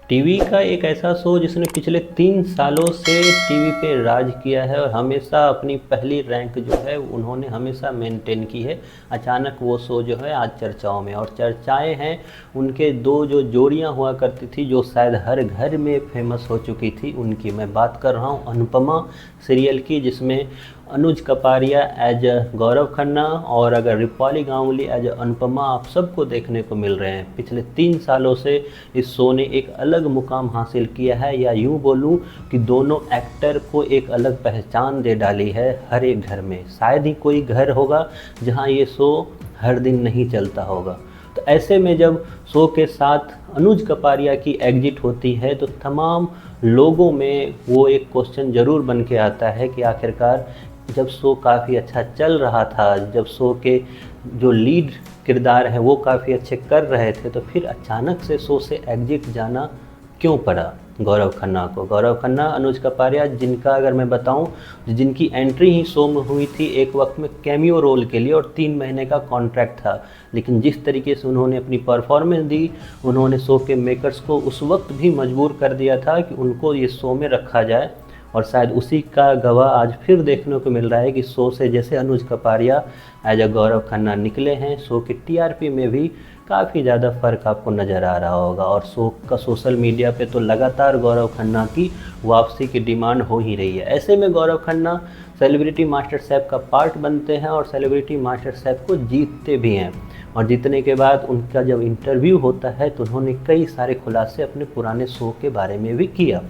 TV का एक ऐसा शो जिसने पिछले 3 सालों से टीवी पे राज किया है और हमेशा अपनी पहली रैंक जो है उन्होंने हमेशा मेंटेन की है। अचानक वो शो जो है आज चर्चाओं में, और चर्चाएं हैं उनके दो जो जोड़ियां हुआ करती थी जो शायद हर घर में फेमस हो चुकी थी उनकी। मैं बात कर रहा हूं अनुपमा सीरियल की, जिसमें अनुज कपारिया एज गौरव खन्ना और अगर रूपाली गांगुली एज अनुपमा आप सबको देखने को मिल रहे हैं। पिछले 3 सालों से इस शो ने एक अलग मुकाम हासिल किया है, या यूँ बोलूँ कि दोनों एक्टर को एक अलग पहचान दे डाली है हर एक घर में। शायद ही कोई घर होगा जहां ये शो हर दिन नहीं चलता होगा। तो ऐसे में जब शो के साथ अनुज कपारिया की एग्जिट होती है तो तमाम लोगों में वो एक क्वेश्चन ज़रूर बन के आता है कि आखिरकार जब शो काफ़ी अच्छा चल रहा था, जब शो के जो लीड किरदार हैं वो काफ़ी अच्छे कर रहे थे, तो फिर अचानक से शो से एग्जिट जाना क्यों पड़ा गौरव खन्ना को। गौरव खन्ना, अनुज कपारिया, जिनका अगर मैं बताऊं, जिनकी एंट्री ही शो में हुई थी एक वक्त में कैमियो रोल के लिए और 3 महीने का कॉन्ट्रैक्ट था, लेकिन जिस तरीके से उन्होंने अपनी परफॉर्मेंस दी, उन्होंने शो के मेकर्स को उस वक्त भी मजबूर कर दिया था कि उनको ये शो में रखा जाए। और शायद उसी का गवाह आज फिर देखने को मिल रहा है कि शो से जैसे अनुज कपारिया एज अ गौरव खन्ना निकले हैं, शो के टीआरपी में भी काफ़ी ज़्यादा फ़र्क आपको नज़र आ रहा होगा। और शो का सोशल मीडिया पे तो लगातार गौरव खन्ना की वापसी की डिमांड हो ही रही है। ऐसे में Gaurav Khanna celebrity master chef का पार्ट बनते हैं और सेलिब्रिटी मास्टर शेफ़ को जीतते भी हैं, और जीतने के बाद उनका जब इंटरव्यू होता है तो उन्होंने कई सारे खुलासे अपने पुराने शो के बारे में भी किया।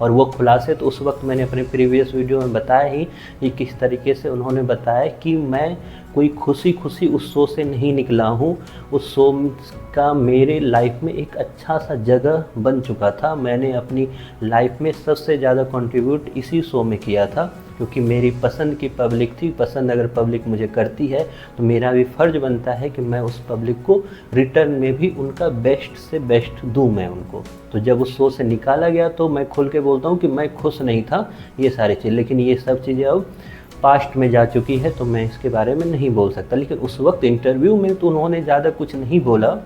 और वो खुलासे तो उस वक्त मैंने अपने प्रीवियस वीडियो में बताया ही कि किस तरीके से उन्होंने बताया कि मैं कोई खुशी खुशी उस शो से नहीं निकला हूँ। उस शो का मेरे लाइफ में एक अच्छा सा जगह बन चुका था। मैंने अपनी लाइफ में सबसे ज़्यादा कंट्रीब्यूट इसी शो में किया था, क्योंकि मेरी पसंद की पब्लिक थी। पसंद अगर पब्लिक मुझे करती है तो मेरा भी फ़र्ज़ बनता है कि मैं उस पब्लिक को रिटर्न में भी उनका बेस्ट से बेस्ट दूँ मैं उनको। तो जब उस शो से निकाला गया तो मैं खुल के बोलता हूँ कि मैं खुश नहीं था ये सारी चीज़, लेकिन ये सब चीज़ें अब पास्ट में जा चुकी है तो मैं इसके बारे में नहीं बोल सकता। लेकिन उस वक्त इंटरव्यू में तो उन्होंने ज़्यादा कुछ नहीं बोला,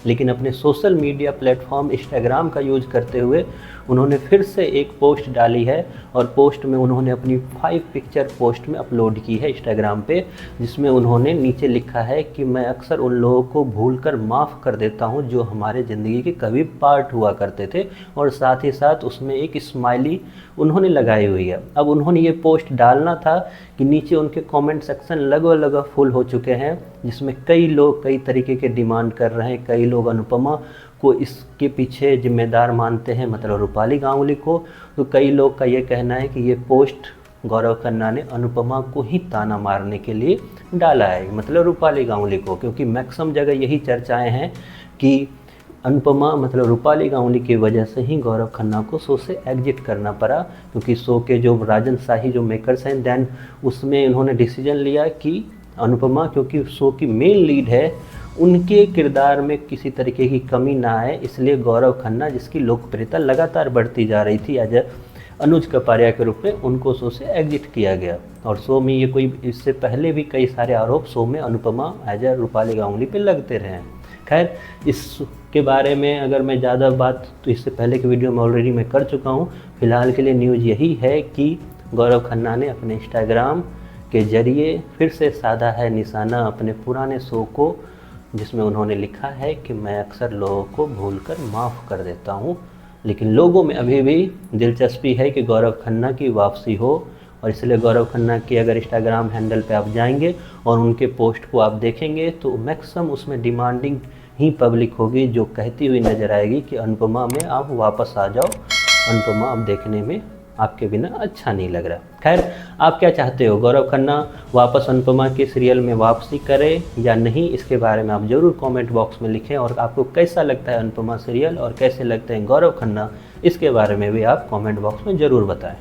लेकिन अपने सोशल मीडिया प्लेटफॉर्म इंस्टाग्राम का यूज़ करते हुए उन्होंने फिर से एक पोस्ट डाली है, और पोस्ट में उन्होंने अपनी 5 पिक्चर पोस्ट में अपलोड की है इंस्टाग्राम पे, जिसमें उन्होंने नीचे लिखा है कि मैं अक्सर उन लोगों को भूलकर माफ़ कर देता हूं जो हमारे ज़िंदगी के कभी पार्ट हुआ करते थे, और साथ ही साथ उसमें एक स्माइली उन्होंने लगाई हुई है। अब उन्होंने ये पोस्ट डालना था कि नीचे उनके कमेंट सेक्शन लगभग फुल हो चुके हैं, जिसमें कई लोग कई तरीके के डिमांड कर रहे हैं। कई लोग अनुपमा को इसके पीछे जिम्मेदार मानते हैं, मतलब रूपाली गांगुली को। तो कई लोग का ये कहना है कि ये पोस्ट गौरव खन्ना ने अनुपमा को ही ताना मारने के लिए डाला है, मतलब रूपाली गांगुली को, क्योंकि मैक्सिमम जगह यही चर्चाएं हैं कि अनुपमा मतलब रूपाली गांगुली की वजह से ही गौरव खन्ना को शो से एग्जिट करना पड़ा, क्योंकि शो के जो राजन शाही जो मेकर्स हैं, देन उसमें उन्होंने डिसीजन लिया कि अनुपमा, क्योंकि शो की मेन लीड है, उनके किरदार में किसी तरीके की कमी ना आए, इसलिए गौरव खन्ना, जिसकी लोकप्रियता लगातार बढ़ती जा रही थी एज अनुज कपारिया के रूप में, उनको शो से एग्जिट किया गया। और शो में ये कोई, इससे पहले भी कई सारे आरोप शो में अनुपमा एज रूपाली गांगुली पे लगते रहे हैं। खैर, इसके बारे में अगर मैं ज़्यादा बात तो इससे पहले की वीडियो में ऑलरेडी मैं कर चुका हूँ। फिलहाल के लिए न्यूज़ यही है कि गौरव खन्ना ने अपने इंस्टाग्राम के ज़रिए फिर से साधा है निशाना अपने पुराने शो को, जिसमें उन्होंने लिखा है कि मैं अक्सर लोगों को भूलकर माफ़ कर देता हूं, लेकिन लोगों में अभी भी दिलचस्पी है कि गौरव खन्ना की वापसी हो। और इसलिए गौरव खन्ना की अगर इंस्टाग्राम हैंडल पे आप जाएंगे और उनके पोस्ट को आप देखेंगे तो मैक्सिमम उसमें डिमांडिंग ही पब्लिक होगी, जो कहती हुई नज़र आएगी कि अनुपमा में आप वापस आ जाओ, अनुपमा अब देखने में आपके बिना अच्छा नहीं लग रहा। खैर, आप क्या चाहते हो, गौरव खन्ना वापस अनुपमा के सीरियल में वापसी करे या नहीं, इसके बारे में आप ज़रूर कमेंट बॉक्स में लिखें। और आपको कैसा लगता है अनुपमा सीरियल और कैसे लगते हैं गौरव खन्ना, इसके बारे में भी आप कमेंट बॉक्स में ज़रूर बताएं।